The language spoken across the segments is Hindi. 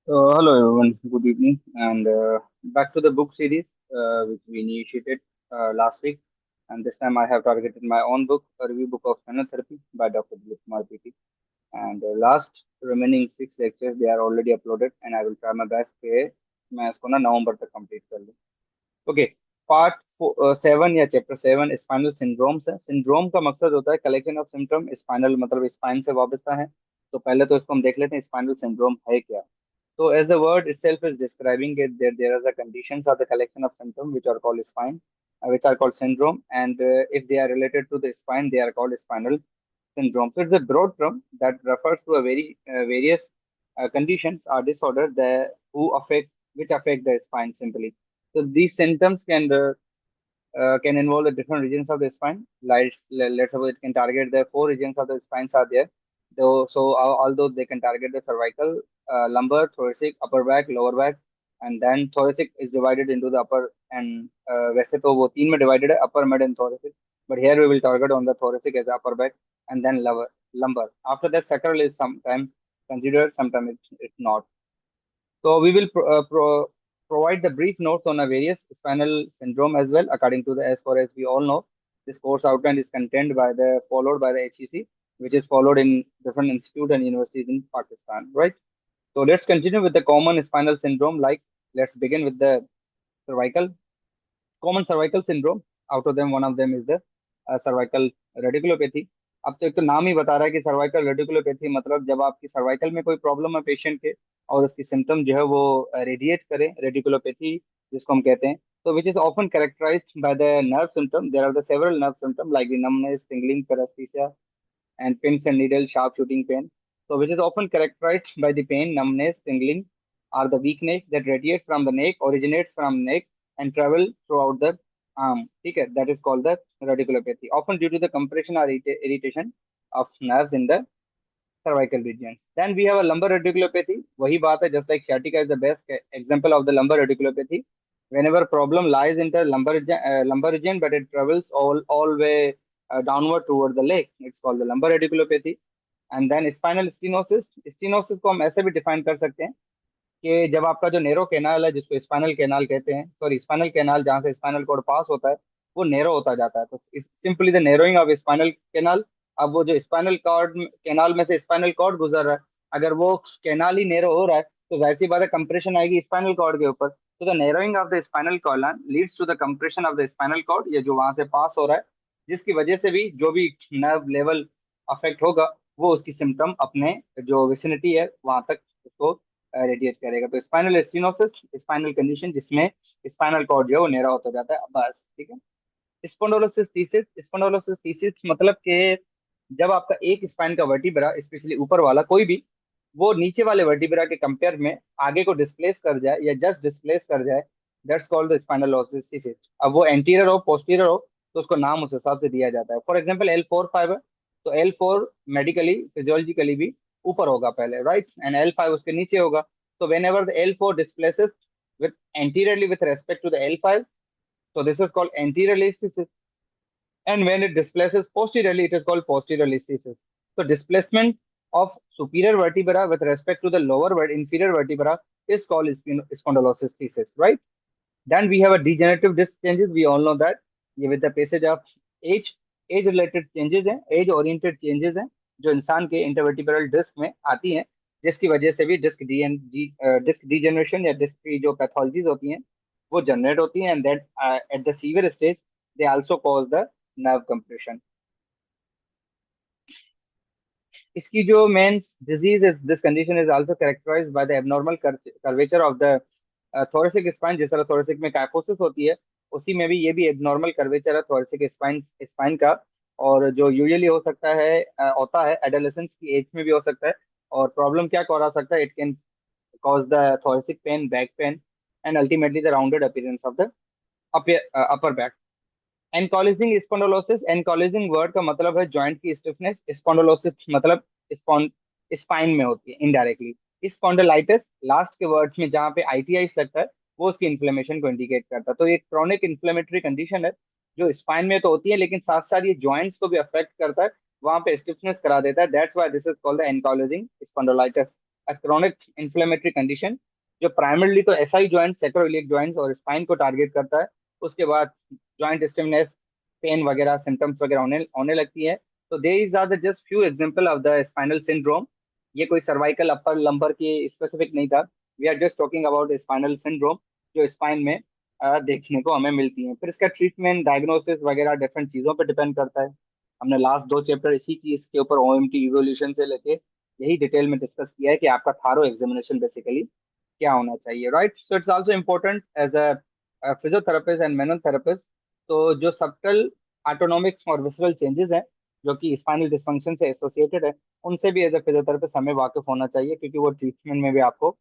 Hello everyone, good evening, and back to the book series which we initiated last week. And this time I have targeted my own book, a review book of Therapy by Dr. Dilip Kumar PT. And the last remaining six lectures they are already uploaded, and I will try my best कि मैं इसको ना नवंबर तक कंप्लीट कर लूँ. ओके. पार्ट 7 या चैप्टर 7 स्पाइनल सिंड्रोम्स है. सिंड्रोम का मकसद होता है कलेक्शन ऑफ सिम्टम. स्पाइनल मतलब स्पाइन से वाबस्ता है. तो पहले तो इसको हम देख लेते हैं स्पाइनल सिंड्रोम है क्या. So, as the word itself is describing it, there is a conditions or the collection of symptoms which are called spine, which are called syndrome, and if they are related to the spine, they are called spinal syndrome. So, it's a broad term that refers to a very various conditions or disorder that who affect which affect the spine simply. So, these symptoms can involve the different regions of the spine. Like let's suppose it can target the four regions of the spines are there. Though so although they can target the cervical, lumbar, thoracic, upper back, lower back, and then thoracic is divided into the upper and वैसे तो वो तीन में divided है upper, mid and thoracic. But here we will target on the thoracic as upper back and then lower lumbar. After that, sacral is sometimes considered, sometimes it's not. So we will provide the brief notes on a various spinal syndrome as well, according to the as far as we all know. This course outline is contained by the followed by the HEC, which is followed in different institute and universities in Pakistan, right? So let's continue with the common spinal syndrome. Like let's begin with the cervical common cervical syndrome. Out of them, one of them is the cervical radiculopathy. अब तो एक तो नाम ही बता रहा है कि सर्वाइकल रेडिकुलोपैथी मतलब जब आपकी सर्वाइकल में कोई प्रॉब्लम है पेशेंट के और उसकी सिम्टम जो है वो रेडिएट करे रेडिकुलोपैथी जिसको हम कहते हैं. तो which is often characterised by the nerve symptom. There are the several nerve symptom like numbness, tingling, paresthesia, and pins and needle, sharp shooting pain. So, which is often characterized by the pain, numbness, tingling, or the weakness that radiates from the neck, originates from neck, and travel throughout the arm. Okay, that is called the radiculopathy. Often due to the compression or irritation of nerves in the cervical regions. Then we have a lumbar radiculopathy. वही बात है, just like sciatica is the best example of the lumbar radiculopathy. Whenever problem lies in the lumbar region, but it travels all way downward toward the leg, it's called the lumbar radiculopathy. And then spinal stenosis. Stenosis को हम ऐसे भी डिफाइन कर सकते हैं कि जब आपका जो नेरो कैनाल है जिसको स्पाइनल कैनाल कहते हैं, सॉरी स्पाइनल कैनाल जहाँ से स्पाइनल कॉर्ड पास होता है वो नेरो होता जाता है. तो simply the narrowing of spinal canal. अब वो जो स्पाइनल कॉर्ड कैनाल में से स्पाइनल कॉर्ड गुजर रहा है, अगर वो कैनाल ही नेरो हो रहा है तो जाहिर सी बात है कंप्रेशन आएगी स्पाइनल कॉर्ड के ऊपर. तो the narrowing of the spinal column leads to the compression of the spinal cord, ये जो वहां से पास हो रहा है जिसकी वजह से भी जो भी नर्व लेवल अफेक्ट होगा वो उसकी सिम्टम अपने जो विसिनिटी है वहां तक उसको रेडिएट करेगा. तो स्पाइनल स्टीनोसिस स्पाइनल कंडीशन जिसमें स्पाइनल कॉर्ड जो है वो नेरा होता जाता है. बस ठीक है. स्पॉन्डोलोसिस थीसिस मतलब कि जब आपका एक स्पाइन का वर्टिब्रा स्पेशली ऊपर वाला कोई भी वो नीचे वाले वर्टिब्रा के कंपेयर में आगे को डिस्प्लेस कर जाए या जस्ट डिस्प्लेस कर जाए, दैट्स कॉल्ड द स्पाइनोलोसिस. अब वो एंटीरियर हो पोस्टीरियर हो तो उसको नाम उस हिसाब से दिया जाता है. फॉर एग्जाम्पल L4 5 है तो L4 मेडिकली फिजियोलॉजिकली भी ऊपर होगा पहले, राइट, एंड L5 उसके नीचे होगा. तो when ever the L4 displaces with anteriorly with respect to the L5, so this is called anterior listhesis. And when it displaces posteriorly, it is called posterior listhesis. So displacement of superior vertebra with respect to the inferior vertebra is called spondylolisthesis, right? Then we have a degenerative disc changes. We all know that ये with the passage of age, age related changes हैं, एज ओरिएंटेड चेंजेस हैं जो इंसान के इंटरवर्टिब्रल डिस्क में आती हैं जिसकी वजह से भी डिस्क डीजेनरेशन या डिस्क की जो पैथोलॉजीज होती हैं वो जनरेट होती हैं. And that at the severe stage they also cause the nerve compression. इसकी जो main disease is this condition is also characterised by the abnormal curvature of the thoracic spine. जिस तरह थोरेसिक में काइफोसिस होती है उसी में भी ये भी एबनॉर्मल कर्वेचर है थोरेसिक स्पाइन स्पाइन का. और जो यूजुअली हो सकता है होता है एडोलेसेंस की एज में भी हो सकता है. और प्रॉब्लम क्या करा सकता है, it can cause the thoracic pain, back pain, and ultimately the rounded appearance of the upper back. Ankylosing spondylosis. Ankylosing word का मतलब है जॉइंट की स्टिफनेस. स्पॉन्डिलोसिस मतलब स्पाइन में होती है इनडायरेक्टली. स्पॉन्डिलाइटिस लास्ट के वर्ड में जहाँ पे आईटीआई लगता है वो उसकी इन्फ्लेमेशन को इंडिकेट करता है. तो ये क्रोनिक इन्फ्लेमेटरी कंडीशन है जो स्पाइन में तो होती है लेकिन साथ साथ ये जॉइंट्स को भी अफेक्ट करता है, वहां पे स्टिफनेस करा देता है. That's why this is called the ankylosing spondylitis. Chronic inflammatory condition जो प्राइमरली तो एसआई जॉइंट, सैक्रोइलियक जॉइंट्स और स्पाइन को टारगेट करता है। उसके बाद जॉइंट स्टिफनेस, पेन वगैरह सिम्टम्स वगैरह होने होने लगती है। तो they is are the just few example of the spinal syndrome. ये कोई सर्वाइकल अपर लंबर की स्पेसिफिक नहीं था। We are just talking about spinal syndrome जो स्पाइन में देखने को हमें मिलती है। फिर इसका ट्रीटमेंट, डायग्नोसिस वगैरह डिफरेंट चीज़ों पर डिपेंड करता है। हमने लास्ट 2 चैप्टर इसी चीज के ऊपर ओएमटी इवोल्यूशन से लेके यही डिटेल में डिस्कस किया है कि आपका थारो एग्जामिनेशन बेसिकली क्या होना चाहिए, right. So it's also important as a physiotherapist and manual therapist. तो जो सबटल ऑटोनॉमिक और विसरल चेंजेस हैं जो कि स्पाइनल डिस्फंक्शन से एसोसिएटेड है, उनसे भी एज अ फिजियोथेरेपिस्ट हमें वाकिफ होना चाहिए, क्योंकि वो ट्रीटमेंट में भी आपको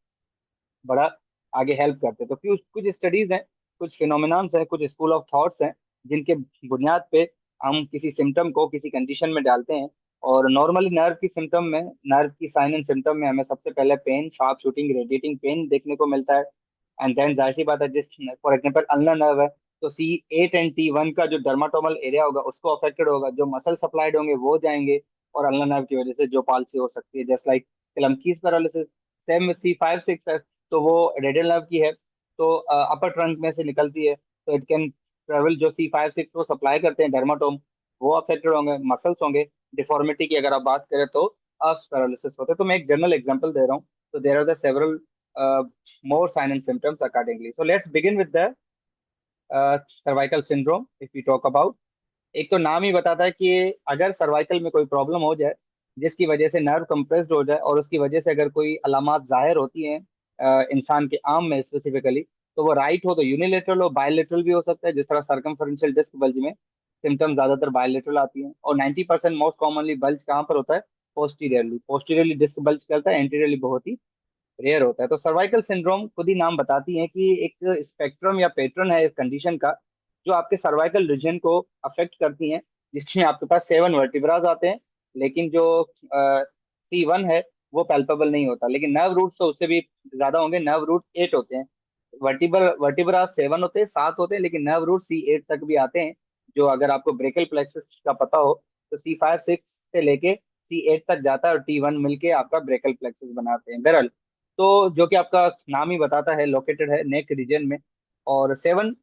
बड़ा आगे हेल्प करते हैं। तो कुछ कुछ स्टडीज हैं, कुछ फिनोमिनॉन्स हैं, कुछ स्कूल ऑफ थॉट्स हैं जिनके बुनियाद पे हम किसी सिम्टम को किसी कंडीशन में डालते हैं। और नॉर्मली नर्व की सिम्टम में, नर्व की साइन एंड सिम्टम में हमें सबसे पहले pain, sharp shooting, radiating pain देखने को मिलता है। एंड देन जाहिर सी बात है, जिस फॉर एग्जांपल अल्नर नर्व है तो C8 एंड T1 का जो डर्माटोमल एरिया होगा उसको अफेक्टेड होगा, जो मसल सप्लाइड होंगे वो जाएंगे, और अल्नर नर्व की वजह से जो पाल्सी हो सकती है, just like Klumpke's paralysis. Same C5-6 है तो वो रेडियल नर्व की है, तो अपर ट्रंक में से निकलती है, तो इट कैन ट्रेवल। जो C5-6 वो सप्लाई करते हैं डर्माटोम, वो अफेक्टेड होंगे, मसल्स होंगे। डिफॉर्मिटी की अगर आप बात करें तो अर्श पैरालिसिस होता है। तो मैं एक जनरल एग्जांपल दे रहा हूँ। तो there are the several more sign and symptoms accordingly. So let's begin with the cervical syndrome. If we talk about, एक तो नाम ही बताता है कि अगर सर्वाइकल में कोई प्रॉब्लम हो जाए जिसकी वजह से नर्व कंप्रेस्ड हो जाए और उसकी वजह से अगर कोई अलामात जाहिर होती हैं इंसान के आर्म में स्पेसिफिकली, तो वो राइट हो तो यूनिलेटरल हो, बायलेटरल भी हो सकता है। जिस तरह सर्कमफेरेंशियल डिस्क बल्ज में सिम्टम्स ज्यादातर बायलेटरल आती हैं, और 90% मोस्ट कॉमनली बल्ज कहाँ पर होता है? पोस्टीरियरली। पोस्टीरियरली डिस्क बल्ज करता है, एंटीरियरली बहुत ही रेयर होता है। तो सर्वाइकल सिंड्रोम खुद ही नाम बताती है कि एक स्पेक्ट्रम या पैटर्न है इस कंडीशन का जो आपके सर्वाइकल रीजन को अफेक्ट करती हैं, जिसमें आपके पास 7 वर्टिब्राज आते हैं। लेकिन जो C1 है वो पैल्पेबल नहीं होता, लेकिन नर्व रूट तो उससे भी ज्यादा होंगे। नर्व रूट 8 होते हैं। वर्टिब्रा 7 होते हैं, 7 होते हैं, लेकिन नर्व रूट C8 तक भी आते हैं। जो अगर आपको ब्रेकल प्लेक्सस का पता हो तो C5-6 से लेके C8 तक जाता है, और T1 मिलके आपका ब्रेकल प्लेक्सस बनाते हैं, बहरहाल। तो जो कि आपका नाम ही बताता है, लोकेटेड है नेक रीजन में। और 7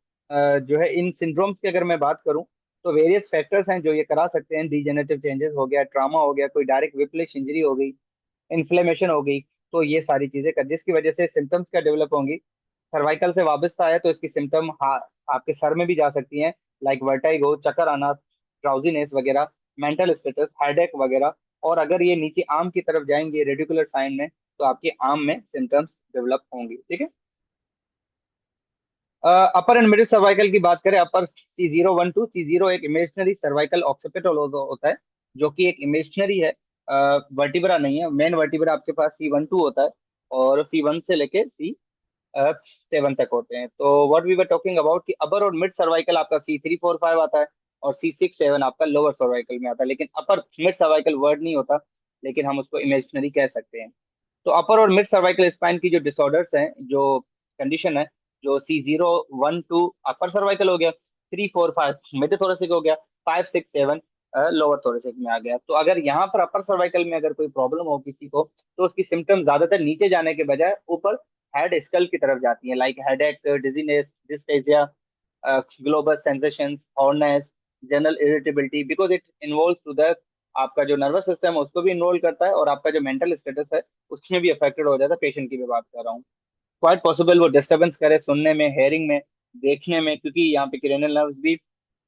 जो है इन सिंड्रोम्स की अगर मैं बात करूं तो वेरियस फैक्टर्स हैं जो ये करा सकते हैं। डीजेनरेटिव चेंजेस हो गया, ट्रामा हो गया, कोई डायरेक्ट विप्लिश इंजरी हो गई, इन्फ्लेमेशन हो गई। तो ये सारी चीजें कर जिसकी वजह से सिम्टम्स क्या डेवलप होंगी। सर्वाइकल से वाबस्ता है तो इसकी सिम्टम आपके सर में भी जा सकती हैं, लाइक वर्टाइगो, चक्कर आना, ड्राउजीनेस वगैरह, मेंटल स्टेटस, हेडेक वगैरह। और अगर ये नीचे आर्म की तरफ जाएंगे रेडिकुलर साइन में, तो आपके आर्म में सिम्टम्स डेवलप होंगे, ठीक है। अपर एंड मिडिल सर्वाइकल की बात करें, अपर C0-1-2। C0 एक इमेजनरी सर्वाइकल ऑक्सीपिटल होता है, जो कि एक इमेजनरी है, वर्टिब्रा नहीं है। मेन वर्टिब्रा आपके पास C1-2 होता है, और C1 से लेके C7 तक होते हैं। तो what we were talking about कि अपर और मिड सर्वाइकल आपका C3-4-5 आता है, और C6-7 आपका लोअर सर्वाइकल में आता है। लेकिन अपर मिड सर्वाइकल वर्ड नहीं होता, लेकिन हम उसको इमेजनरी कह सकते हैं। तो अपर और मिड सर्वाइकल स्पाइन की जो डिसऑर्डर्स हैं, जो कंडीशन है, जो C0-1-2 अपर सर्वाइकल हो गया, 3-4-5 मिड थोरेसिक हो गया, 5-6-7 लोअर थोरेसिक में आ गया। तो अगर यहाँ पर अपर सर्वाइकल में अगर कोई प्रॉब्लम हो किसी को, तो उसकी सिम्टम ज्यादातर नीचे जाने के बजाय ऊपर हेड स्कल की तरफ जाती है, like headache, dizziness, dysphagia, globus sensations, hoarseness, general irritability, because it involve to the आपका जो नर्वस सिस्टम है उसको भी इन्वॉल्व करता है, और आपका जो मेंटल स्टेटस है उसमें भी अफेक्टेड हो जाता है। पेशेंट की भी बात कर रहा हूँ। क्वाइट पॉसिबल वो डिस्टर्बेंस करे सुनने में, हेयरिंग में, देखने में, क्योंकि यहाँ पे क्रेनियल नर्व्स भी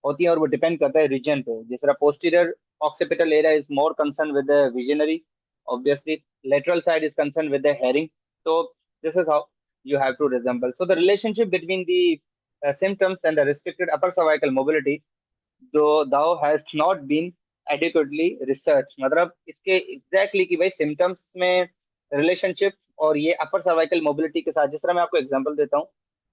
होती है, और वो डिपेंड करता है रीजन पे। जिस तरह posterior occipital area is more concerned with the visionary, obviously lateral side is concerned with the hearing. So this is how you have to resemble. So the relationship between the symptoms and the restricted upper cervical mobility, जो thou has not been adequately researched, मतलब इसके एग्जैक्टली कि भाई सिम्टम्स में रिलेशनशिप और ये अपर सर्वाइकल मोबिलिटी के साथ। जिस तरह मैं आपको एग्जांपल देता हूँ,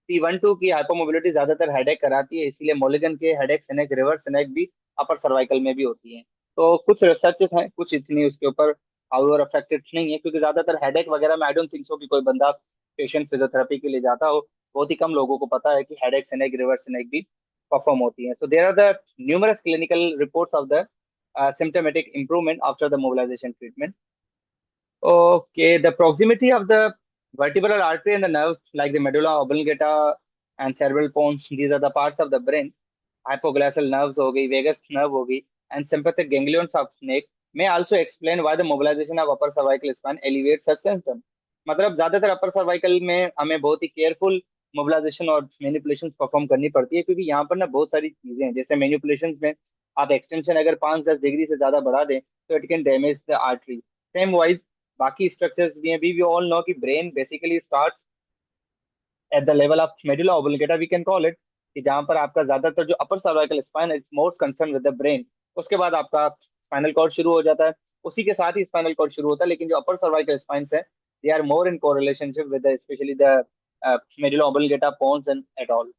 C1-2 की हाइपोमोबिलिटी ज्यादातर हेडेक कराती है, इसीलिए मोलिगन के हेडेक सिनेक, रिवर्स सिनेक भी अपर सर्वाइकल में भी होती हैं। तो कुछ रिसर्चेस हैं, कुछ इतनी उसके ऊपर हाउएवर अफेक्टेड नहीं है, क्योंकि ज्यादातर हेडेक वगैरह में आई डोंट थिंक सो कि कोई बंदा पेशेंट फिजियोथेरेपी के लिए जाता हो। बहुत ही कम लोगों को पता है कि हेडेक सिनेक, रिवर्स सिनेक भी परफॉर्म होती हैं। So there are the numerous clinical reports of the symptomatic improvement after the mobilization treatment. Okay, the proximity of the vertebral artery and the nerves like the medulla oblongata and cerebral pons, these are the parts of the brain. Hypoglossal nerves हो गई, vagus nerve हो गई, and sympathetic ganglions of snake may also explain why the mobilization of upper cervical spine elevates such symptoms. मतलब ज्यादातर अपर सर्वाइकल में हमें बहुत ही केयरफुल मोबिलाइजेशन और मैनिपुलेशंस परफॉर्म करनी पड़ती है, क्योंकि यहाँ पर ना बहुत सारी चीजें हैं। जैसे मैनिपुलेशंस में आप एक्सटेंशन अगर 5-10 डिग्री से ज्यादा बढ़ा दें तो it can damage the artery. Same wise बाकी स्ट्रक्चर्स भी हैं। वी ऑल नो कि brain basically starts at the level of medulla oblongata we can call it, कि जहां पर आपका ज्यादातर जो upper cervical spine is more concern with the brain. उसके बाद आपका स्पाइनल कॉर्ड शुरू हो जाता है, उसी के साथ ही स्पाइनल कॉर्ड शुरू होता है, लेकिन जो अपर सर्वाइकल स्पाइन्स है they are more in correlationship with specially the medulla oblongata pons and et al.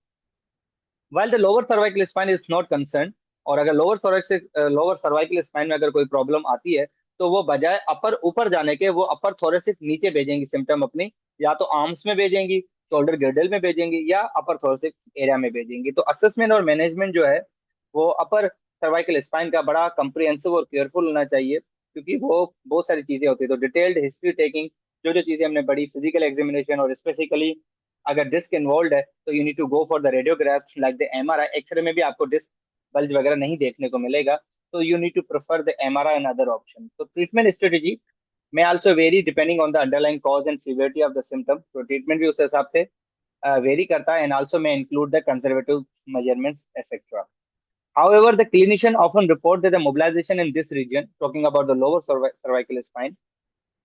while the lower cervical spine is not concerned, और अगर लोअर सर्वाइकल स्पाइन में अगर कोई प्रॉब्लम आती है तो वो बजाय अपर ऊपर जाने के वो अपर थोरेसिक नीचे भेजेंगी सिम्टम अपनी, या तो आर्म्स में भेजेंगी, शोल्डर गिर्डल में भेजेंगी, या अपर थोरेसिक एरिया में भेजेंगी। तो असेसमेंट और मैनेजमेंट जो है वो अपर सर्वाइकल स्पाइन का बड़ा कंप्रिहेंसिव और केयरफुल होना चाहिए, क्योंकि वो बहुत सारी चीजें होती है। तो डिटेल्ड हिस्ट्री टेकिंग, जो जो चीजें हमने पढ़ी, फिजिकल एग्जामिनेशन, और स्पेसिफिकली अगर डिस्क इन्वॉल्व है तो you need to go for the radiograph like the MRI. X-ray में भी आपको डिस्क बल्ज वगैरह नहीं देखने को मिलेगा, तो you need to prefer the MRI and other option. तो treatment strategy may also vary depending on the underlying cause and severity of the symptom। तो ट्रीटमेंट भी उस हिसाब से वेरी करता है, and also may include the conservative measurements etc. However, the clinician often report that the mobilization in this region, talking about the lower cervical spine,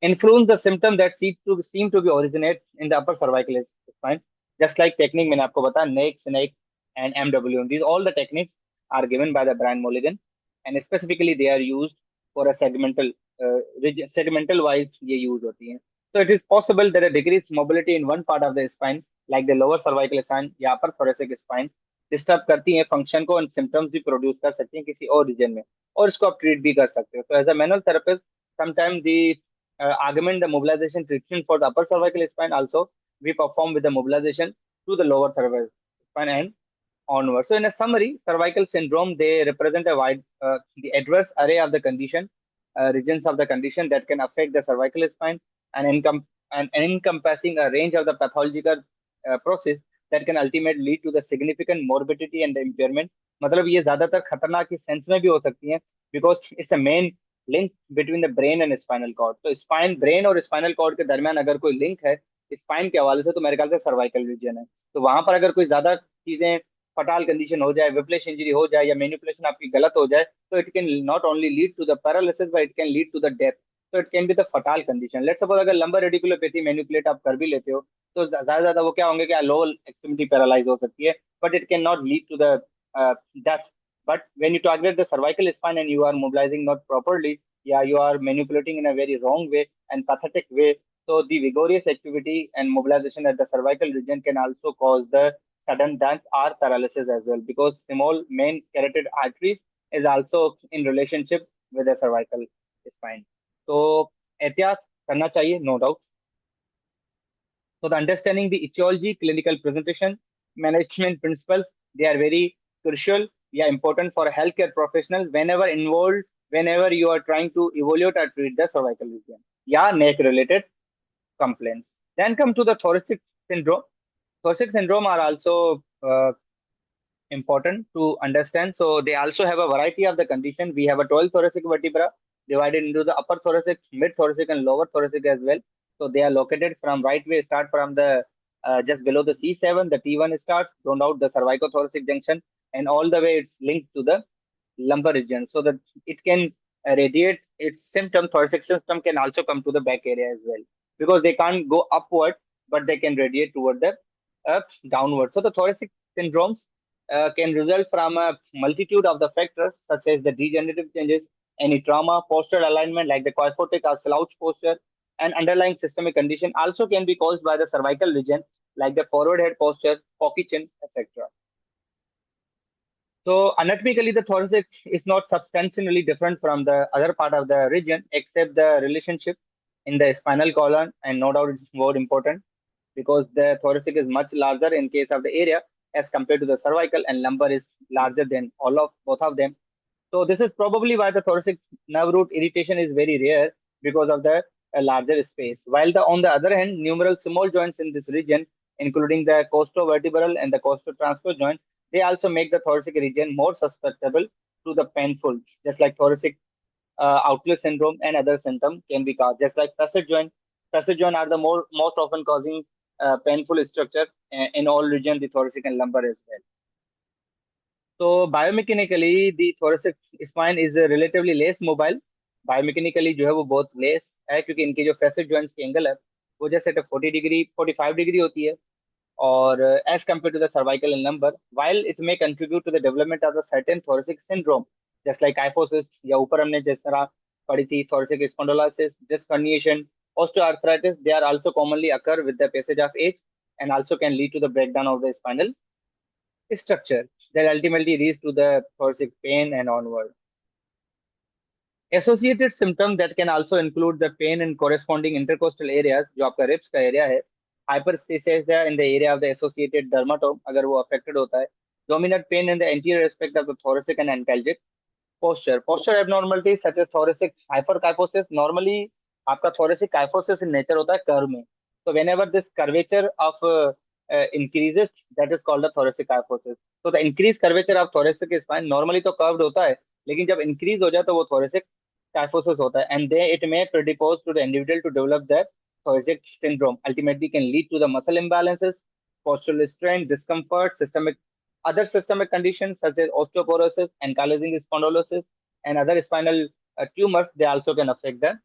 influence the symptom that seem to be originate in the upper cervical spine. Just like technique मैंने आपको बताया, neck, snake, and MW. These all the techniques are given by the Brian Mulligan, and specifically they are used for a segmental segmental wise ये use होती हैं। So it is possible that a decreased mobility in one part of the spine, like the lower cervical spine या upper thoracic spine, डिस्टर्ब करती हैं फंक्शन को, एंड सिम्टम्स भी प्रोड्यूस कर सकती हैं किसी और रीजन में, और इसको आप ट्रीट भी कर सकते हो। तो as a manual therapist sometime the augment the mobilization treatment for the upper cervical spine. Also, we perform with the mobilization to the lower cervical spine and onward. So, in a summary, cervical syndrome they represent a wide, the adverse array of the condition, regions of the condition that can affect the cervical spine, and and encompassing a range of the pathological process that can ultimately lead to the significant morbidity and the impairment। मतलब ये ज्यादातर खतरनाक इस सेंस में भी हो सकती है, because it's a main link between the brain and spinal cord. तो स्पाइन ब्रेन और स्पाइनल कॉर्ड के दरमियान अगर कोई लिंक है स्पाइन के हवाले से, तो मेरे ख्याल से सर्वाइकल रीजन है। तो वहां पर अगर कोई ज्यादा चीजें फटाल कंडीशन हो जाए, विप्लेश इंजरी हो जाए, या मैनिपुलेशन आपकी गलत हो जाए, तो it can not only lead to the paralysis but it can lead to the death. तो it can be the fatal condition. Let's suppose अगर लंबर रेडिकुलोपैथी मैनिपुलेट आप कर भी लेते हो तो ज्यादा ज्यादा वो क्या होंगे कि लोअर एक्सट्रीमिटी पैरालाइज हो सकती है, but it can not lead to the death. But when you target the cervical spine and you are mobilizing not properly, yeah, you are manipulating in a very wrong way and pathetic way. So the vigorous activity and mobilization at the cervical region can also cause the sudden death or paralysis as well, because small main carotid arteries is also in relationship with the cervical spine. So एहतियात करना चाहिए, no doubt. So the understanding the etiology, clinical presentation, management principles, they are very crucial, yeah, important for a healthcare professional whenever involved, whenever you are trying to evaluate or treat the cervical region, yeah, neck related complaints. Then come to the thoracic syndrome. Thoracic syndrome are also important to understand. So they also have a variety of the condition. We have a 12 thoracic vertebra divided into the upper thoracic, mid thoracic, and lower thoracic as well. So they are located from right way, start from the just below the C7, the T1 starts, round out the cervicothoracic junction, and all the way it's linked to the lumbar region, so that it can radiate its symptom. Thoracic system can also come to the back area as well, because they can't go upward, but they can radiate toward the downward. So the thoracic syndromes can result from a multitude of the factors such as the degenerative changes, any trauma, postural alignment like the kyphotic or slouch posture, and underlying systemic condition also can be caused by the cervical region like the forward head posture, cocky chin, etc. So anatomically, the thoracic is not substantially different from the other part of the region, except the relationship in the spinal column, and no doubt it's more important because the thoracic is much larger in case of the area as compared to the cervical, and lumbar is larger than all of both of them. So this is probably why the thoracic nerve root irritation is very rare, because of the a larger space. While on the other hand, numerous small joints in this region, including the costovertebral and the costotransverse joint, they also make the thoracic region more susceptible to the painful, just like thoracic outlet syndrome and other symptoms can be caused, just like facet joint. Facet joint are the most often causing painful structure in all regions, the thoracic and lumbar as well. So biomechanically, the thoracic spine is relatively less mobile. Biomechanically जो है वो बहुत less है, क्योंकि इनके जो facet joints की angle है वो जैसे 40 डिग्री 45 डिग्री होती है, or as compared to the cervical and lumbar, while it may contribute to the development of the certain thoracic syndrome, just like kyphosis या ऊपर हमने जिस तरह पढ़ी थी thoracic spondylosis, disc herniation, osteoarthritis, they are also commonly occur with the passage of age and also can lead to the breakdown of the spinal structure that ultimately leads to the thoracic pain and onward. Associated symptoms that can also include the pain in corresponding intercostal areas, जो आपका ribs का area है, hyperesthesia in the area of the associated dermatome अगर वो affected होता है, dominant pain in the anterior aspect of the thoracic and antalgic posture abnormalities such as thoracic hyperkyphosis. Normally आपका thoracic kyphosis in nature होता है curve में, so whenever this curvature of increases, that is called the thoracic kyphosis. So the increased curvature of thoracic spine normally तो curved होता है, लेकिन जब increase हो जाए तो वो thoracic kyphosis होता है, and then it may predispose to the individual to develop the thoracic syndrome. Ultimately can lead to the muscle imbalances, postural strain, discomfort, other systemic conditions such as osteoporosis, ankylosing spondylosis, and other spinal tumors. They also can affect the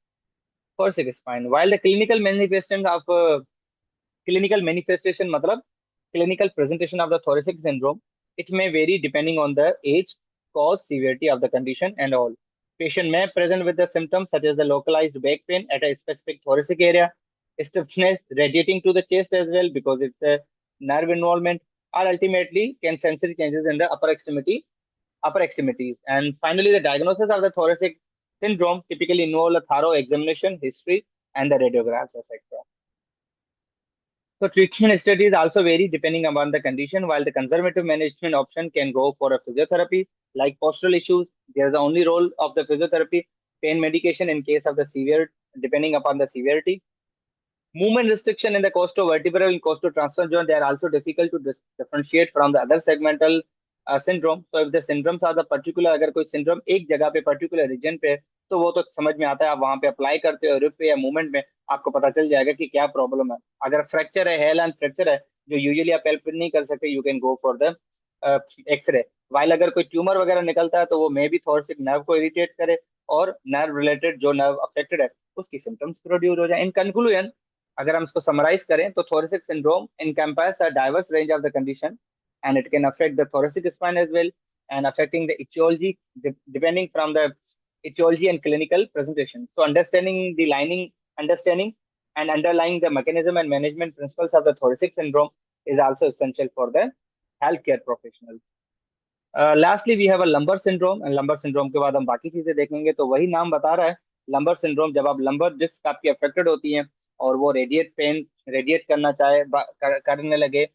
thoracic spine. While the clinical manifestation मतलब clinical presentation of the thoracic syndrome, it may vary depending on the age, cause, severity of the condition and all. Patient may present with the symptoms such as the localized back pain at a specific thoracic area, stiffness radiating to the chest as well because it's a nerve involvement, or ultimately can sensory changes in the upper extremities. And finally, the diagnosis of the thoracic syndrome typically involve a thorough examination, history, and the radiographs, etc. So treatment studies also vary depending upon the condition. While the conservative management option can go for a physiotherapy, like postural issues, there's the only role of the physiotherapy, pain medication in case of the severe, depending upon the severity. Movement restriction in the costovertebral and costotransverse joint, they are also difficult to differentiate from the other segmental syndrome. So if the syndromes are the particular, अगर कोई syndrome एक जगह पे particular region पे है, तो वो तो समझ में आता है, आप वहां पे अप्लाई करते हो रिप पे या मूवमेंट में आपको पता चल जाएगा कि क्या प्रॉब्लम है. अगर फ्रैक्चर है, हेल एंड फ्रैक्चर है, जो यूजुअली आप हेल्प नहीं कर सकते, you can go for the X-ray. While अगर कोई ट्यूमर वगैरह निकलता है तो वो मे भी थोरेसिक नर्व को इरिटेट करे और नर्व रिलेटेड जो नर्व अफेक्टेड है उसकी सिम्टम्स प्रोड्यूस हो जाए. इन कंक्लूजन अगर हम इसको समराइज करें तो thoracic syndrome encompasses a diverse range of the condition and it can affect the thoracic spine as well and affecting the etiology depending from the etiology and clinical presentation. So understanding and underlying the mechanism and management principles of the thoracic syndrome is also essential for the healthcare professionals. Lastly, we have a lumbar syndrome and lumbar syndrome के बाद हम बाकी चीजें देखेंगे. तो वही नाम बता रहा है lumbar syndrome, जब आप lumbar डिस्क आपकी अफेक्टेड होती हैं और वो रेडिएट करना चाहे करने लगे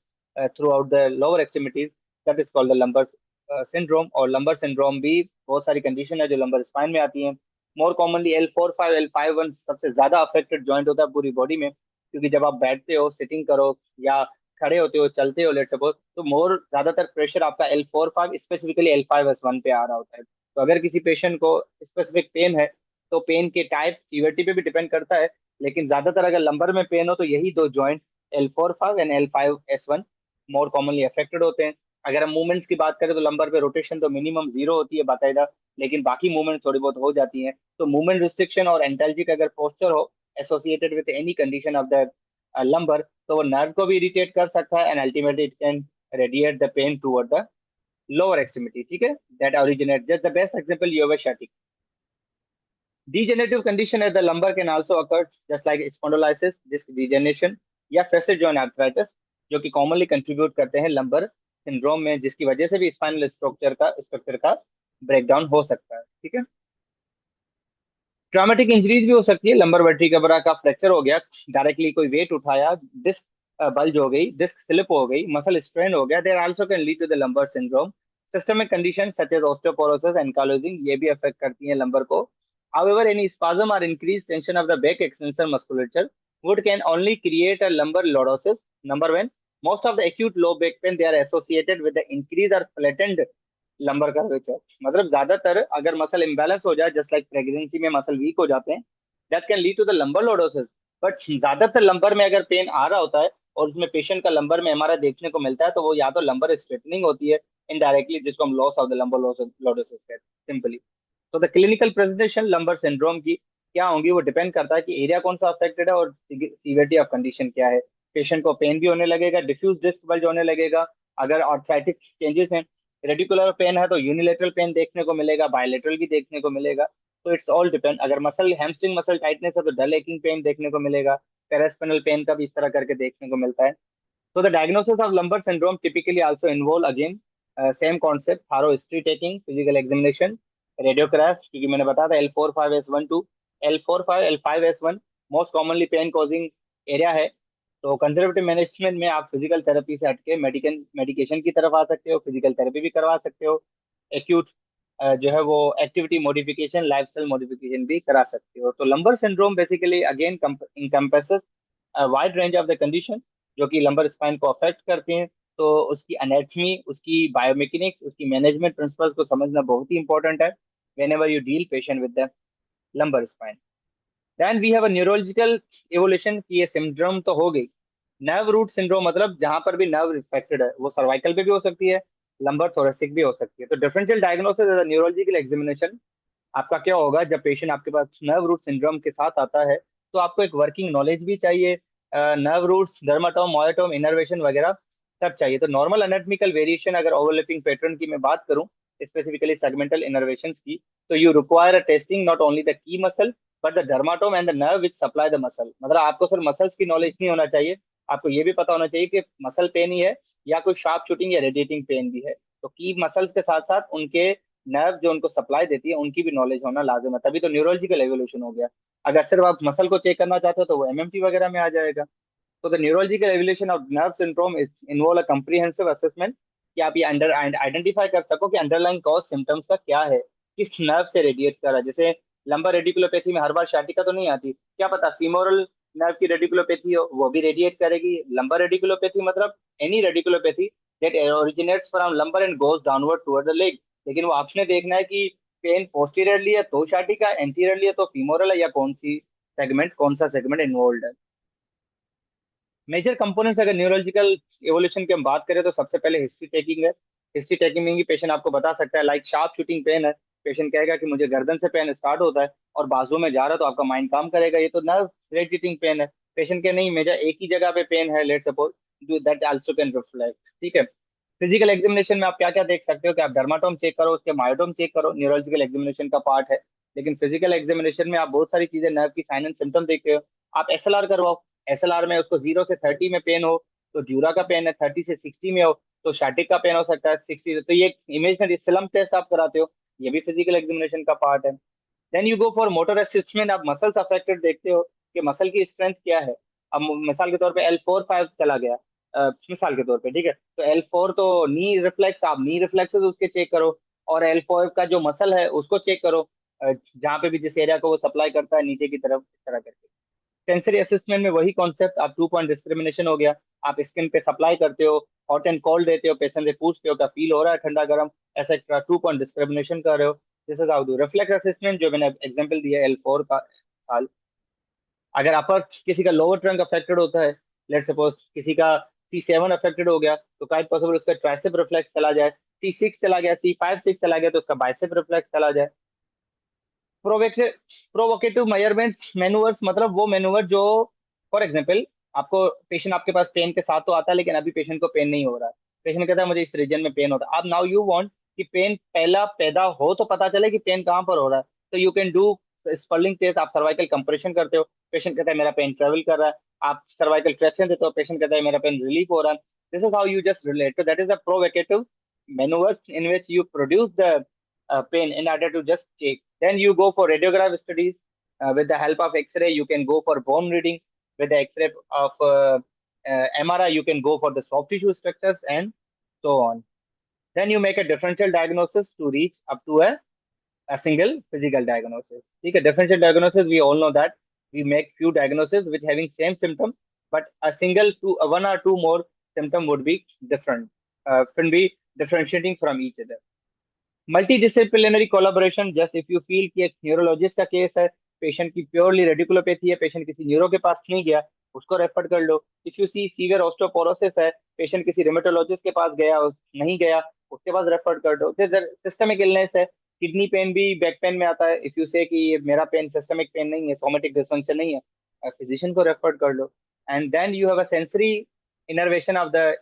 through out the lower extremities, that is called the lumbar syndrome. और लंबर सिंड्रोम भी बहुत सारी कंडीशन है जो लंबर स्पाइन में आती हैं. मोर कॉमनली L4-5 L5-1 सबसे ज्यादा अफेक्टेड जॉइंट होता है पूरी बॉडी में, क्योंकि जब आप बैठते हो, सिटिंग करो या खड़े होते हो, चलते हो, लेट सपोज, तो मोर ज्यादातर प्रेशर आपका L4-5 स्पेसिफिकली L5-S1 पे आ रहा होता है. तो अगर किसी पेशेंट को स्पेसिफिक पेन है तो पेन के टाइप सीवियरिटी पे भी डिपेंड करता है, लेकिन ज्यादातर अगर लंबर में पेन हो तो यही दो joint L4-5 and L5-S1 more commonly affected होते हैं. अगर हम मूवमेंट्स की बात करें तो लंबर पे रोटेशन तो मिनिमम 0 होती है बाकायदा, लेकिन बाकी मूवमेंट थोड़ी बहुत हो जाती हैं. तो मूवमेंट रिस्ट्रिक्शन और एंटाल्जिक अगर पोस्चर हो associated with any condition of the lumbar, तो वो नर्व को भी इरिटेट कर सकता है and ultimately it can radiate the pain toward the lower extremity. ठीक है, that originate just the best example us sciatic. Degenerative condition at the lumbar can also occur just like spondylosis, disc degeneration या facet joint arthritis, जो कि commonly contribute करते हैं lumbar syndrome में, जिसकी वजह से भी spinal structure का breakdown हो सकता है. ठीक है, ट्रॉमेटिक इंजरीज भी हो सकती है. लंबर वर्टिब्रा का फ्रैक्चर हो गया, डायरेक्टली कोई वेट उठाया, डिस्क बल्ज हो गई, डिस्क स्लिप हो गई, मसल स्ट्रेन हो गया, there also can lead to the lumbar syndrome. Systemic condition such as osteoporosis, ankylosing, ये भी अफेक्ट करती हैं लंबर को. However, any spasm or increased tension of the back extensor musculature would can only create a lumbar lordosis. Number one, most of the acute low back pain they are associated with the increase or flattened lumbar curvature. मतलब ज्यादातर अगर मसल इम्बैलेंस हो जाए, जस्ट लाइक प्रेगनेंसी में मसल वीक हो जाते हैं, that can lead to the lumbar lordosis. But ज्यादातर लंबर में अगर पेन आ रहा होता है और उसमें पेशेंट का लंबर में हमारा देखने को मिलता है, तो वो या तो लंबर स्ट्रेटनिंग होती है इनडायरेक्टली, जिसको हम loss of the lumbar lordosis कहते हैं सिंपली. तो the clinical presentation lumbar syndrome की क्या होंगी, वो डिपेंड करता है कि एरिया कौन सा अफेक्टेड है और सीवियरिटी ऑफ कंडीशन क्या है. पेशेंट को पेन भी होने लगेगा, डिफ्यूज डिस्क बल्ज होने लगेगा. अगर ऑर्थराइटिक चेंजेस हैं, रेडिकुलर पेन है तो यूनिलेटरल पेन देखने को मिलेगा, बायलेटरल भी देखने को मिलेगा. तो इट्स ऑल डिपेंड. अगर मसल हैमस्ट्रिंग मसल टाइटनेस है तो डल एकिंग पेन देखने को मिलेगा. पेरास्पिनल पेन का भी इस तरह करके देखने को मिलता है. So the diagnosis of lumbar syndrome typically also involve again same concept, thorough history taking, physical examination, radiograph, क्योंकि मैंने बताया था L45S1 to L45 L5S1 most commonly pain causing area है. तो कंजर्वेटिव मैनेजमेंट में आप फिजिकल थेरेपी से हटके मेडिकेशन की तरफ आ सकते हो, फिजिकल थेरेपी भी करवा सकते हो, एक्यूट जो है वो एक्टिविटी मॉडिफिकेशन लाइफस्टाइल मॉडिफिकेशन भी करा सकते हो. तो lumbar syndrome basically again encompasses wide range of the condition जो कि लंबर स्पाइन को अफेक्ट करते हैं. तो उसकी एनाटमी, उसकी बायोमेकेनिक्स, उसकी मैनेजमेंट प्रिंसिपल्स को समझना बहुत ही इंपॉर्टेंट है whenever you deal patient with the lumbar spine. Then we have a neurological evolution की ये सिंड्रोम तो हो गई. नर्व रूट सिंड्रोम मतलब जहां पर भी नर्व इफेक्टेड है, वो सर्वाइकल पे भी हो सकती है, लंबर थोरेसिक भी हो सकती है. तो differential diagnosis as a neurological examination आपका क्या होगा जब पेशेंट आपके पास नर्व रूट सिंड्रोम के साथ आता है. तो आपको एक वर्किंग नॉलेज भी चाहिए, नर्व रूट्स, डर्माटोम, मोएटोम, इनर्वेशन वगैरह सब चाहिए. तो नॉर्मल एनाटॉमिकल वेरिएशन अगर ओवरलैपिंग पैटर्न की मैं बात करूं, स्पेसिफिकली सेगमेंटल इनर्वेशन की, तो you require a testing not only the key muscle but the dermatome and the nerve which supply the muscle. मतलब आपको सिर्फ मसल्स की नॉलेज नहीं होना चाहिए, आपको ये भी पता होना चाहिए कि मसल पेन ही है या कोई शार्प शूटिंग या रेडिएटिंग पेन भी है. तो की मसल्स के साथ साथ उनके नर्व जो उनको सप्लाई देती है उनकी भी नॉलेज होना लाजिम है, तभी तो न्यूरोलॉजिकल एवोल्यूशन हो गया. अगर सिर्फ आप मसल को चेक करना चाहते हो तो वो एमएमटी वगैरह में आ जाएगा. तो the neurological evolution of nerve syndrome is involve a comprehensive assessment कि आप ये अंडर आइडेंटिफाई कर सको कि अंडरलाइन कॉज सिम्टम्स का क्या है, किस नर्व से रेडिएट कर रहा है. जैसे लंबर रेडिकुलोपैथी में हर बार शाटिका तो नहीं आती, क्या पता फीमोरल नर्व की रेडिकुलोपैथी हो, वो भी रेडिएट करेगी. लंबर रेडिकुलोपैथी मतलब any radiculopathy that originates from lumbar and goes downward toward the leg. लेकिन वो आपने देखना है कि पेन पोस्टीरियरली है तो शाटिका, एंटीरियरली है तो फीमोरल है, या कौन सा सेगमेंट इन्वॉल्व है. मेजर कंपोनेंट्स अगर न्यूरोलॉजिकल एवोल्यूशन की हम बात करें तो सबसे पहले हिस्ट्री टेकिंग है. हिस्ट्री टेकिंग में भी पेशेंट आपको बता सकता है, लाइक शार्प शूटिंग पेन है, पेशेंट कहेगा कि मुझे गर्दन से पेन स्टार्ट होता है और बाजू में जा रहा है, तो आपका माइंड काम करेगा ये तो नर्व रेडिएटिंग पेन है. पेशेंट के नहीं, मेजर एक ही जगह पे पेन है, let suppose, that also can reflect. ठीक है. फिजिकल एग्जामिनेशन में आप क्या क्या देख सकते हो कि आप डर्माटोम चेक करो, उसके मायोटोम चेक करो, न्यूरोलॉजिकल एग्जामिनेशन का पार्ट है. लेकिन फिजिकल एग्जामिनेशन में आप बहुत सारी चीजें, नर्व की साइन एंड सिम्टम देखते हो. आप एसएलआर करवाओ, एसएलआर में उसको 0 से 30 में पेन हो तो ड्यूरा का पेन है, 30 से 60 में हो तो शाटिक का पेन हो सकता है, 60 तो ये इमेजनरी स्लम टेस्ट आप कराते हो, ये भी फिजिकल एग्जामिनेशन का पार्ट है. Then you go for motor assessment, आप मसल्स अफेक्टेड देखते हो कि मसल की स्ट्रेंथ क्या है. अब मिसाल के तौर पे L4-5 चला गया, मिसाल के तौर पे, ठीक है, तो L4 तो नी रिफ्लेक्स, आप नी रिफ्लेक्सेस उसके चेक करो, और L5 का जो मसल है उसको चेक करो, जहाँ पे भी जिस एरिया को वो सप्लाई करता है नीचे की तरफ, इस तरह करके. सेंसरी असेसमेंट में वही कॉन्सेप्ट, आप 2 पॉइंट डिस्क्रिमिनेशन हो गया, आप स्किन पे सप्लाई करते हो, हॉट एंड कोल्ड देते हो, पेशेंट से पूछते हो क्या फील हो रहा है ठंडा गर्म, एक्सेट्रा. 2 पॉइंट डिस्क्रिमिनेशन कर रहे हो. This is how do reflex assessment जो मैंने एग्जांपल दिया है L4 का साल. अगर अपर किसी का लोअर ट्रंक अफेक्टेड होता है, लेट सपोज किसी का C7 अफेक्टेड हो गया, तो काइट पॉसिबल उसका ट्राइसेप रिफ्लेक्स चला जाए. C6 चला गया, C5-6 चला गया तो उसका बाइसेप रिफ्लेक्स चला जाए. प्रोवोकेटिव मेजरमेंट्स मैनुअर्स मतलब वो मैनुअर जो, फॉर एग्जांपल, आपको पेशेंट आपके पास पेन के साथ तो आता है लेकिन अभी पेशेंट को पेन नहीं हो रहा है, पेशेंट कहता है मुझे इस रीजन में पेन होता है. आप नाउ यू वांट कि पेन पहला पैदा हो तो पता चले कि पेन कहाँ पर हो रहा है, तो you can do Spurling test. आप सर्वाइकल कंप्रेशन करते हो, पेशेंट कहता है मेरा पेन ट्रेवल कर रहा है, आप सर्वाइकल ट्रैक्शन देते हो, पेशेंट कहता है मेरा पेन रिलीफ हो रहा है. This is how you just relate. तो that is the provocative maneuvers in which you produce the pain in order to just check. Then you go for radiograph studies with the help of X-ray. You can go for bone reading with the X-ray of MRI. You can go for the soft tissue structures and so on. Then you make a differential diagnosis to reach up to a a single physical diagnosis. ठीक है, differential diagnosis we all know that we make few diagnoses which having same symptom, but a single two one or two more symptom would be different, can be differentiating from each other. Multidisciplinary collaboration, just if you feel कि एक न्यूरोलॉजिस्ट का केस है, पेशेंट की प्योरली रेडिकुलोपैथी है, पेशेंट किसी न्यूरो के पास नहीं गया, उसको रेफर कर लो. If you see severe osteoporosis है, पेशेंट किसी रिमेटोलॉजिस्ट के पास गया नहीं गया, उसके पास रेफर कर दो. सिस्टमिक इलनेस है, किडनी पेन भी बैक पेन में आता है, इफ यू से कि ये मेरा पेन सिस्टमिक पेन नहीं है, सोमेटिक डिसफंक्शन नहीं है, फिजिशियन को रेफर कर लो. And then you have a sensory innervation of the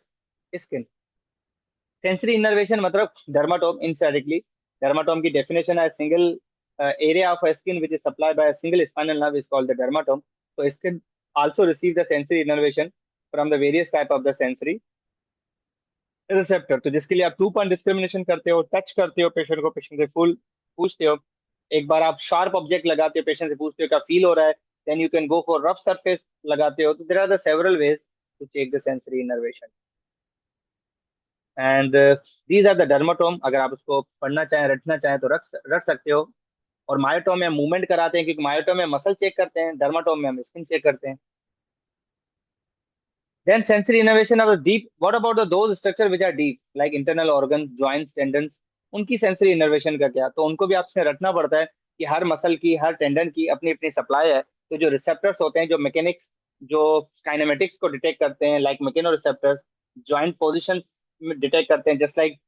skin. Sensory innervation मतलब डर्माटोम इनडायरेक्टली. डर्माटोम की डेफिनेशन है single area of skin which is supplied by single spinal nerve is called the dermatome. तो skin also receive the sensory innervation from the various type of the sensory receptor. तो जिसके लिए आप टू पॉइंट डिस्क्रिमिनेशन करते हो, टच करते हो पेशेंट को, पेशेंट से फुल पूछते हो, एक बार आप शार्प ऑब्जेक्ट लगाते हो, पेशेंट से पूछते हो क्या फील हो रहा है, then you can go for rough surface लगाते हो. तो there are the several ways to check the sensory innervation. And these are the dermatome. अगर आप उसको पढ़ना चाहें, रटना चाहें तो रख रख सकते हो. और मायोटोम में मूवमेंट कराते हैं, क्योंकि मायोटोम में मसल चेक करते हैं, डर्माटोम में हम स्किन चेक करते हैं. Then sensory innovation of the deep. What about the those structure which are deep like internal organ, joints, tendons, उनकी सेंसरी इनोवेशन का क्या? तो उनको भी आपसे रटना पड़ता है कि हर मसल की, हर टेंडन की अपनी अपनी सप्लाई है. तो जो रिसेप्टर्स होते हैं, जो मैकेनिक्स, जो काइनेमेटिक्स को डिटेक्ट करते हैं, like mechano receptors, joint position में डिटेक्ट करते हैं, जस्ट लाइक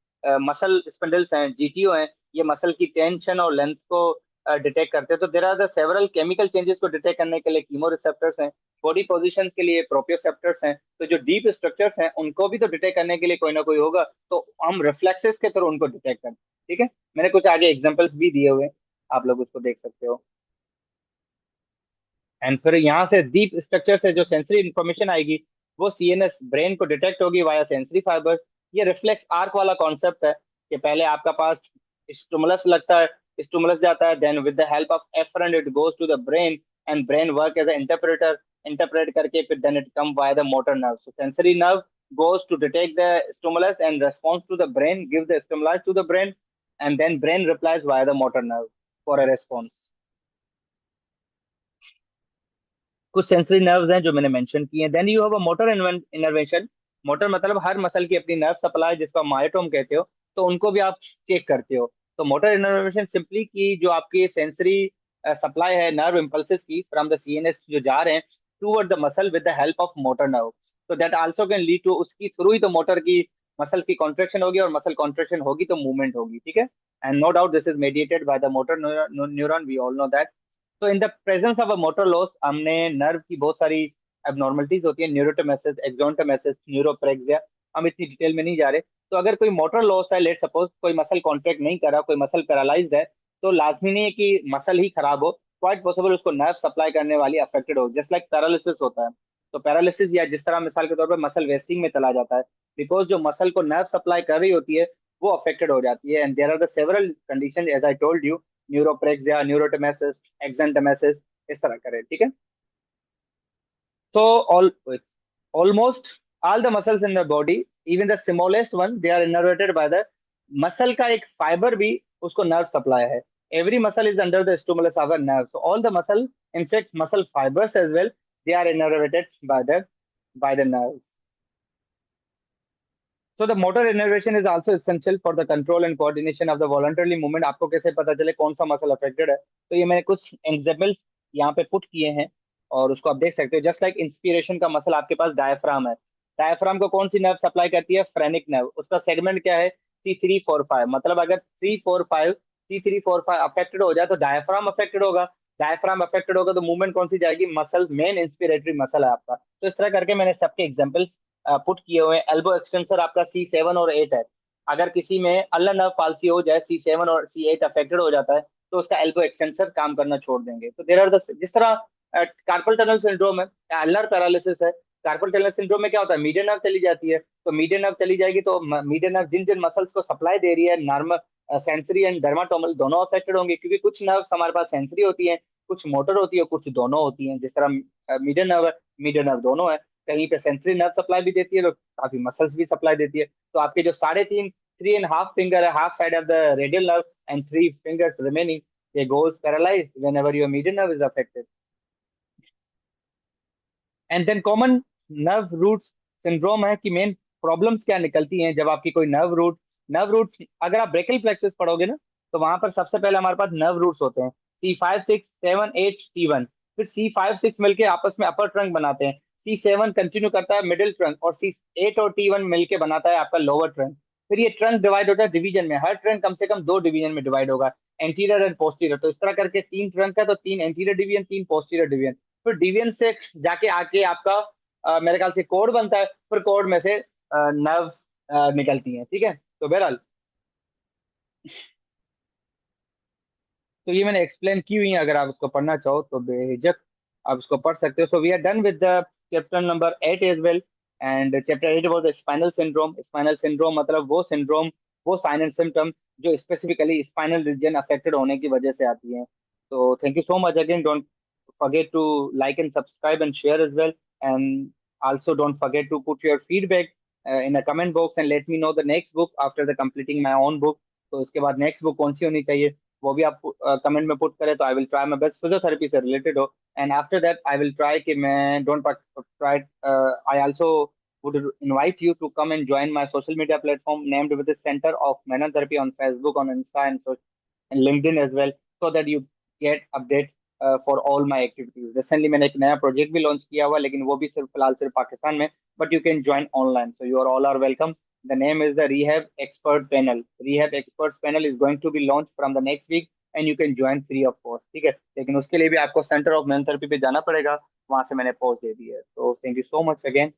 मसल स्पिंडल्स हैं, जीटीओ हैं, ये मसल की टेंशन और लेंथ को डिटेक्ट करते हैं. तो there are the several chemical changes को डिटेक्ट करने के लिए कीमो रिसेप्टर्स हैं, बॉडी पोजिशन के लिए प्रोप्रियोसेप्टर्स हैं. तो जो डीप स्ट्रक्चर्स हैं उनको भी तो डिटेक्ट करने के लिए कोई ना कोई होगा, तो हम रिफ्लेक्सेस के थ्रू उनको डिटेक्ट करते हैं. ठीक है, मैंने कुछ आगे एग्जांपल्स भी दिए हुए हैं, आप लोग उसको देख सकते हो. एंड फिर यहाँ से डीप स्ट्रक्चर से जो सेंसरी इंफॉर्मेशन आएगी, वो सीएनएस ब्रेन को डिटेक्ट होगी वाया सेंसरी फाइबर्स. ये रिफ्लेक्स आर्क वाला कॉन्सेप्ट है कि पहले आपका पास स्टिमुलस लगता है, स्टिमुलस जाता है, then with the help of afferent it goes to the brain, and brain work as a interpreter, interpret करके फिर then it come via the motor nerve. So sensory nerve goes to detect the stimulus and responds to the brain, give the stimulus to the brain, and then brain replies via the motor nerve for a response. कुछ सेंसरी नर्व्स हैं जो मैंने मेंशन किए हैं. Then you have a motor innervation. Motor मतलब हर मसल की अपनी नर्व सप्लाई, जिसको मायोटोम कहते हो, तो उनको भी आप चेक करते हो. तो मोटर इनर्वेशन सिंपली की जो आपकी सेंसरी सप्लाई है नर्व इम्पल्सेस की फ्रॉम द सीएनएस जो जा रहे हैं toward the muscle with the help of motor nerve. तो that also can lead to, उसकी थ्रू ही तो मोटर की मसल की कॉन्ट्रेक्शन होगी, और मसल कॉन्ट्रेक्शन होगी तो मूवमेंट होगी. ठीक है, and no doubt this is mediated by the motor neuron, we all know that. तो in the presence of a motor loss, हमने नर्व की बहुत सारी एबनॉर्मलिटीज होती है, न्यूरोटोमेसिस, एक्सोनटोमेसिस, न्यूरोप्रेक्सिया, हम इतनी डिटेल में नहीं जा रहे. तो अगर कोई मोटर लॉस है, लेट सपोज कोई मसल कॉन्ट्रैक्ट नहीं कर रहा, कोई मसल पैरालाइज्ड है, तो लाजमी नहीं है कि मसल ही खराब हो, क्वाइट पॉसिबल उसको नर्व सप्लाई करने वाली अफेक्टेड हो, जस्ट लाइक पैरालिसिस होता है. तो पैरालिसिस, या जिस तरह मिसाल के तौर पर मसल वेस्टिंग में चला जाता है, बिकॉज जो मसल को नर्व सप्लाई कर रही होती है वो अफेक्टेड हो जाती है. And there are the several condition as I told you, neuropraxia, neurotmesis, axonotmesis, इस तरह करे. ठीक है, तो all almost all the muscles in the body, even the smallest one, they are innervated by the muscle का एक फाइबर भी उसको नर्व सप्लाई है. Every muscle is under the stimulus of a nerve, so all the muscle, in fact muscle fibers as well, they are innervated by the nerves. So the motor innervation is also essential for the control and coordination of the voluntarily movement. आपको कैसे पता चले कौन सा मसल अफेक्टेड है? तो ये मैंने कुछ एग्जाम्पल्स यहाँ पे पुट किए हैं, और उसको आप देख सकते हो. जस्ट लाइक इंस्पिरेशन का मसल आपके पास डायफ्राम है. डायफ्राम को कौन सी नर्व सप्लाई करती है? Phrenic nerve. उसका सेगमेंट क्या है? C3-4-5. मतलब अगर 3-4-5, C3-4-5 अफेक्टेड हो जाए तो डायफ्राम अफेक्टेड होगा. डायफ्राम अफेक्टेड होगा तो मूवमेंट कौन सी जाएगी? मसल, मेन इंस्पिरेटरी मसल है आपका. तो इस तरह करके मैंने सबके एग्जाम्पल्स पुट किए हुए हैं. एल्बो एक्सटेंसर आपका C7 और 8 है. अगर किसी में अल्लर नर्व पाल्सी हो जाए, C7 और C8 अफेक्टेड हो जाता है, तो उसका एल्बो एक्सटेंसर काम करना छोड़ देंगे. तो देर आर द, जिस तरह कार्पल टनल सिंड्रोम है, अल्लर पैरालिसिस है, कार्पल टनल सिंड्रोम में क्या होता है? मीडियन नर्व चली जाती है. तो मीडियन नर्व चली जाएगी तो मीडियन नर्व जिन जिन मसल्स को सप्लाई दे रही है, नॉर्मल सेंसरी एंड डर्माटोमल, दोनों अफेक्टेड होंगे, क्योंकि कुछ नर्व हमारे पास सेंसरी होती है, कुछ मोटर होती है, कुछ दोनों होती हैं. जिस तरह मीडियन नर्व है, मीडियन नर्व दोनों है, कहीं पे सेंसरी नर्व सप्लाई भी देती है तो काफी मसल्स भी सप्लाई देती है. तो आपके जो 3.5 3.5 finger, half side of the radial nerve, and 3 fingers remaining. They goes paralyzed whenever your median nerve is affected. And then common nerve root syndrome है कि मेन प्रॉब्लम्स क्या निकलती हैं जब आपकी कोई नर्व रूट अगर आप ब्रेकल प्लेक्सस पढ़ोगे ना, तो वहां पर सबसे पहले हमारे पास नर्व रूट्स होते हैं, C5 6 7 8 T1। फिर C5 6 मिलके आपस में अपर ट्रंक बनाते हैं, C7 कंटिन्यू करता है मिडिल ट्रंक, और C8 और T1 मिलके बनाता है आपका लोअर ट्रंक। फिर ये ट्रंक डिवाइड होता है डिवीजन में, हर ट्रंक कम से कम दो डिवीजन में डिवाइड होगा, एंटीरियर एंड पोस्टीरियर। तो इस तरह करके 3 ट्रंक है, तो 3 एंटीरियर डिवीजन, 3 पोस्टीरियर डिवीजन। फिर डिवीजन से जाके आके आपका मेरे ख्याल से कोड बनता है, फिर कोड में से नर्व निकलती हैं, ठीक है। तो बहरहाल, तो ये मैंने एक्सप्लेन की हुई है, अगर आप उसको पढ़ना चाहो तो बेझिझक आप उसको पढ़ सकते हो। So we are done with the chapter number 8 as well. And chapter 8 was spinal syndrome. Spinal syndrome मतलब वो सिंड्रोम, वो साइन एंड सिम्टम जो स्पेसिफिकली स्पाइनल रीजन अफेक्टेड होने की वजह से आती हैं। तो thank you so much again. Don't forget to like and subscribe and share as well. And also don't forget to put your feedback in the comment box and let me know the next book after the completing my own book. तो इसके बाद नेक्स्ट बुक कौन सी होनी चाहिए वो भी आप कमेंट में पुट करें, तो I will try my best physiotherapy से रिलेटेड हो। And after that I will try कि मैं don't try, I also would invite you to come and join my social media platform named with the Center of Manual Therapy on Facebook, on Insta, and LinkedIn as well, so that you get update for all my activities. Recently मैंने एक नया प्रोजेक्ट भी लॉन्च किया हुआ, लेकिन वो भी सिर्फ फिलहाल सिर्फ पाकिस्तान में, but you can join online, so you are all are welcome. The name is the rehab expert panel. Rehab expert panel is going to be launch from the next week, and you can join free of cost, ठीक है। लेकिन उसके लिए भी आपको सेंटर ऑफ मेन थेरेपी पे जाना पड़ेगा, वहां से मैंने पोस्ट दे दी है। तो thank you so much again.